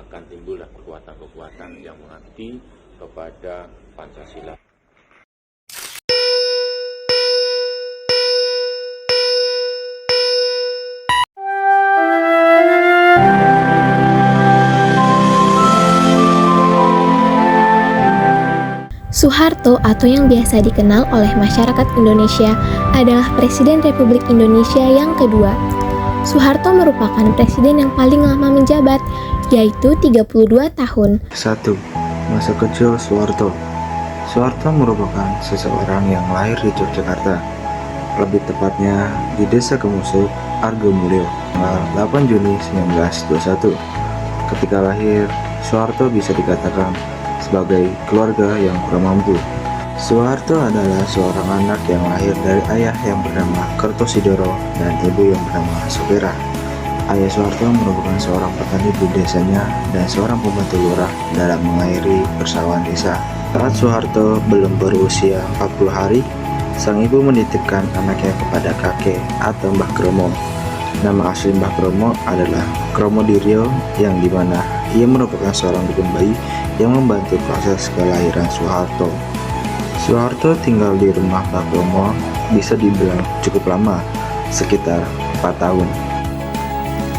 akan timbullah kekuatan-kekuatan yang mengabdi kepada Pancasila. Soeharto atau yang biasa dikenal oleh masyarakat Indonesia adalah Presiden Republik Indonesia yang kedua. Soeharto merupakan presiden yang paling lama menjabat, yaitu 32 tahun. 1. Masa kecil Soeharto. Soeharto merupakan seseorang yang lahir di Yogyakarta, lebih tepatnya di Desa Kemusuk, Argomulyo, tanggal 8 Juni 1921. Ketika lahir, Soeharto bisa dikatakan sebagai keluarga yang kurang mampu. Soeharto adalah seorang anak yang lahir dari ayah yang bernama Kertosidoro dan ibu yang bernama Sopera. Ayah Soeharto merupakan seorang petani di desanya dan seorang pembantu lurah dalam mengairi persawahan desa. Saat Soeharto belum berusia 40 hari, sang ibu menitipkan anaknya kepada kakek atau Mbah Kromo. Nama asli Mbah Kromo adalah Kromo Diryo, yang dimana ia merupakan seorang dukun bayi yang membantu proses kelahiran Soeharto. Soeharto tinggal di rumah Mbah Kromo bisa dibilang cukup lama, sekitar 4 tahun.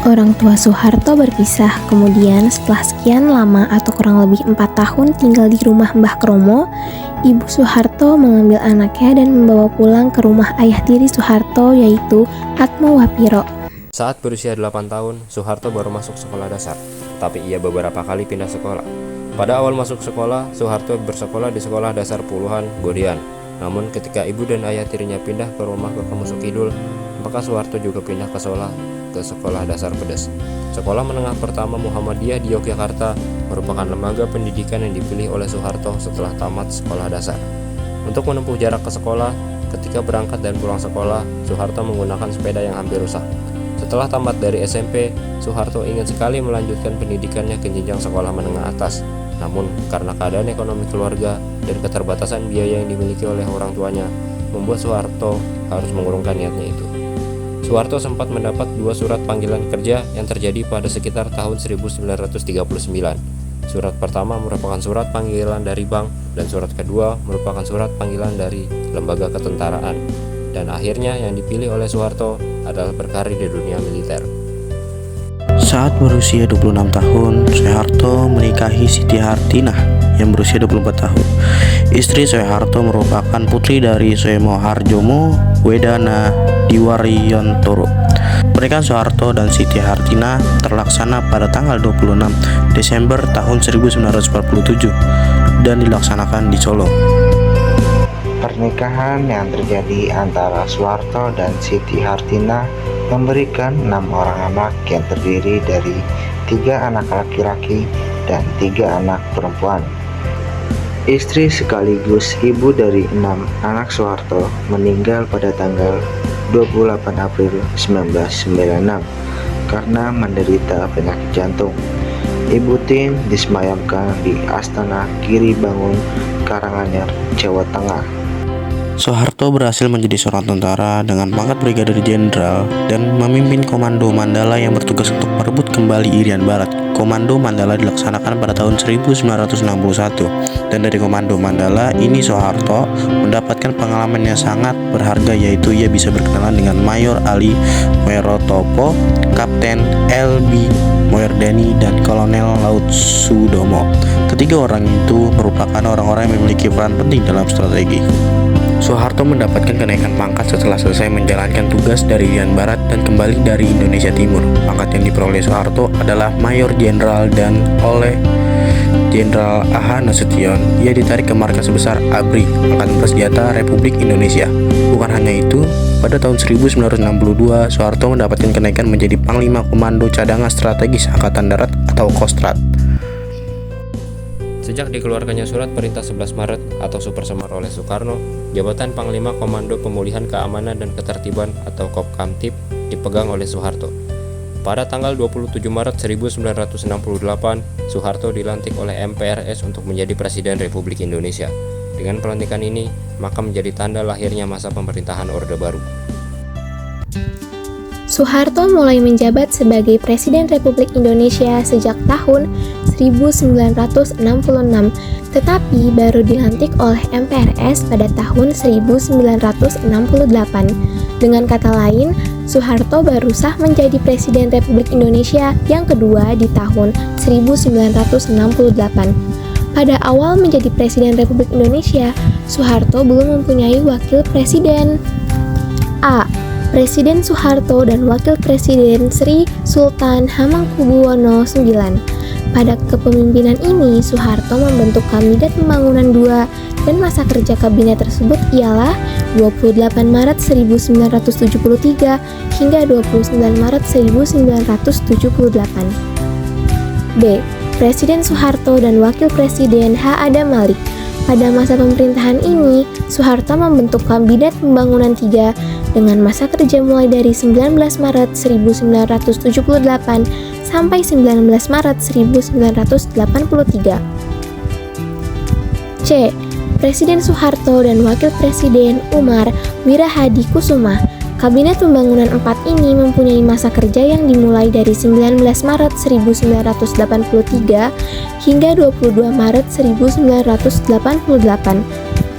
Orang tua Soeharto berpisah, kemudian setelah sekian lama atau kurang lebih 4 tahun tinggal di rumah Mbah Kromo, ibu Soeharto mengambil anaknya dan membawa pulang ke rumah ayah tiri Soeharto, yaitu Atmo Wapiro. Saat berusia 8 tahun, Soeharto baru masuk sekolah dasar, tapi ia beberapa kali pindah sekolah. Pada awal masuk sekolah, Soeharto bersekolah di Sekolah Dasar Puluhan, Godian. Namun ketika ibu dan ayah tirinya pindah ke rumah ke Kemusuk Kidul, maka Soeharto juga pindah ke Sekolah Dasar Pedes. Sekolah Menengah Pertama Muhammadiyah di Yogyakarta merupakan lembaga pendidikan yang dipilih oleh Soeharto setelah tamat sekolah dasar. Untuk menempuh jarak ke sekolah, ketika berangkat dan pulang sekolah, Soeharto menggunakan sepeda yang hampir rusak. Setelah tamat dari SMP, Soeharto ingin sekali melanjutkan pendidikannya ke jenjang sekolah menengah atas. Namun, karena keadaan ekonomi keluarga dan keterbatasan biaya yang dimiliki oleh orang tuanya, membuat Soeharto harus mengurungkan niatnya itu. Soeharto sempat mendapat 2 surat panggilan kerja yang terjadi pada sekitar tahun 1939. Surat pertama merupakan surat panggilan dari bank, dan surat kedua merupakan surat panggilan dari lembaga ketentaraan. Dan akhirnya yang dipilih oleh Soeharto adalah berkarir di dunia militer. Saat berusia 26 tahun, Soeharto menikahi Siti Hartinah yang berusia 24 tahun. Istri Soeharto merupakan putri dari Soemo Harjomo Wedana Diwaryantoro. Pernikahan Soeharto dan Siti Hartinah terlaksana pada tanggal 26 Desember tahun 1947 dan dilaksanakan di Solo. Pernikahan yang terjadi antara Soeharto dan Siti Hartinah memberikan 6 orang anak yang terdiri dari 3 anak laki-laki dan 3 anak perempuan. Istri sekaligus ibu dari 6 anak Soeharto meninggal pada tanggal 28 April 1996 karena menderita penyakit jantung. Ibu Tin disemayamkan di Astana Giri Bangun, Karanganyar, Jawa Tengah. Soeharto berhasil menjadi seorang tentara dengan pangkat Brigadir Jenderal dan memimpin Komando Mandala yang bertugas untuk merebut kembali Irian Barat. Komando Mandala dilaksanakan pada tahun 1961, dan dari Komando Mandala ini Soeharto mendapatkan pengalaman yang sangat berharga, yaitu ia bisa berkenalan dengan Mayor Ali Moerotopo, Kapten LB Moerdani, dan Kolonel Laut Sudomo. Ketiga orang itu merupakan orang-orang yang memiliki peran penting dalam strategi. Soeharto mendapatkan kenaikan pangkat setelah selesai menjalankan tugas dari Irian Barat dan kembali dari Indonesia Timur. Pangkat yang diperoleh Soeharto adalah Mayor Jenderal, dan oleh Jenderal A.H. Nasution ia ditarik ke markas besar ABRI, Angkatan Bersenjata Republik Indonesia. Bukan hanya itu, pada tahun 1962 Soeharto mendapatkan kenaikan menjadi Panglima Komando Cadangan Strategis Angkatan Darat atau Kostrat. Sejak dikeluarkannya surat perintah 11 Maret atau Super Semar oleh Soekarno, jabatan Panglima Komando Pemulihan Keamanan dan Ketertiban atau Kopkamtib dipegang oleh Soeharto. Pada tanggal 27 Maret 1968, Soeharto dilantik oleh MPRS untuk menjadi Presiden Republik Indonesia. Dengan pelantikan ini, maka menjadi tanda lahirnya masa pemerintahan Orde Baru. Soeharto mulai menjabat sebagai Presiden Republik Indonesia sejak tahun 1966, tetapi baru dilantik oleh MPRS pada tahun 1968. Dengan kata lain, Soeharto baru sah menjadi Presiden Republik Indonesia yang kedua di tahun 1968. Pada awal menjadi Presiden Republik Indonesia, Soeharto belum mempunyai wakil presiden. A. Presiden Soeharto dan Wakil Presiden Sri Sultan Hamengkubuwono IX. Pada kepemimpinan ini, Soeharto membentuk Kabinet Pembangunan II dan masa kerja kabinet tersebut ialah 28 Maret 1973 hingga 29 Maret 1978. B. Presiden Soeharto dan Wakil Presiden H. Adam Malik. Pada masa pemerintahan ini, Soeharto membentuk Kabinet Pembangunan III dengan masa kerja mulai dari 19 Maret 1978 sampai 19 Maret 1983. C. Presiden Soeharto dan Wakil Presiden Umar Wirahadi Kusuma. Kabinet Pembangunan IV ini mempunyai masa kerja yang dimulai dari 19 Maret 1983 hingga 22 Maret 1988.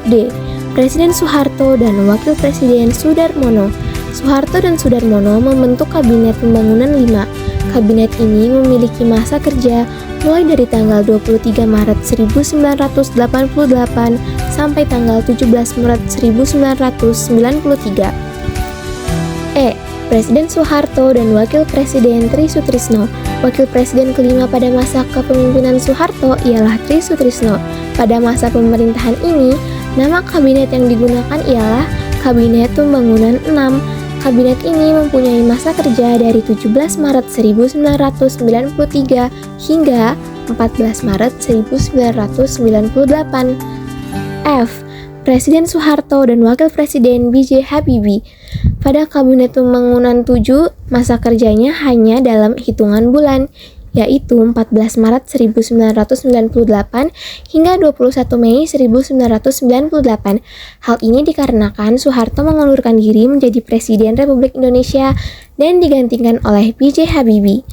D. Presiden Soeharto dan Wakil Presiden Sudarmono. Soeharto dan Sudarmono membentuk Kabinet Pembangunan V. Kabinet ini memiliki masa kerja mulai dari tanggal 23 Maret 1988 sampai tanggal 17 Maret 1993. E. Presiden Soeharto dan Wakil Presiden Tri Sutrisno. Wakil Presiden kelima pada masa kepemimpinan Soeharto ialah Tri Sutrisno. Pada masa pemerintahan ini, nama kabinet yang digunakan ialah Kabinet Pembangunan VI. Kabinet ini mempunyai masa kerja dari 17 Maret 1993 hingga 14 Maret 1998. F. Presiden Soeharto dan Wakil Presiden B.J. Habibie. Pada Kabinet Pembangunan 7, masa kerjanya hanya dalam hitungan bulan, yaitu 14 Maret 1998 hingga 21 Mei 1998. Hal ini dikarenakan Soeharto mengundurkan diri menjadi Presiden Republik Indonesia dan digantikan oleh B.J. Habibie.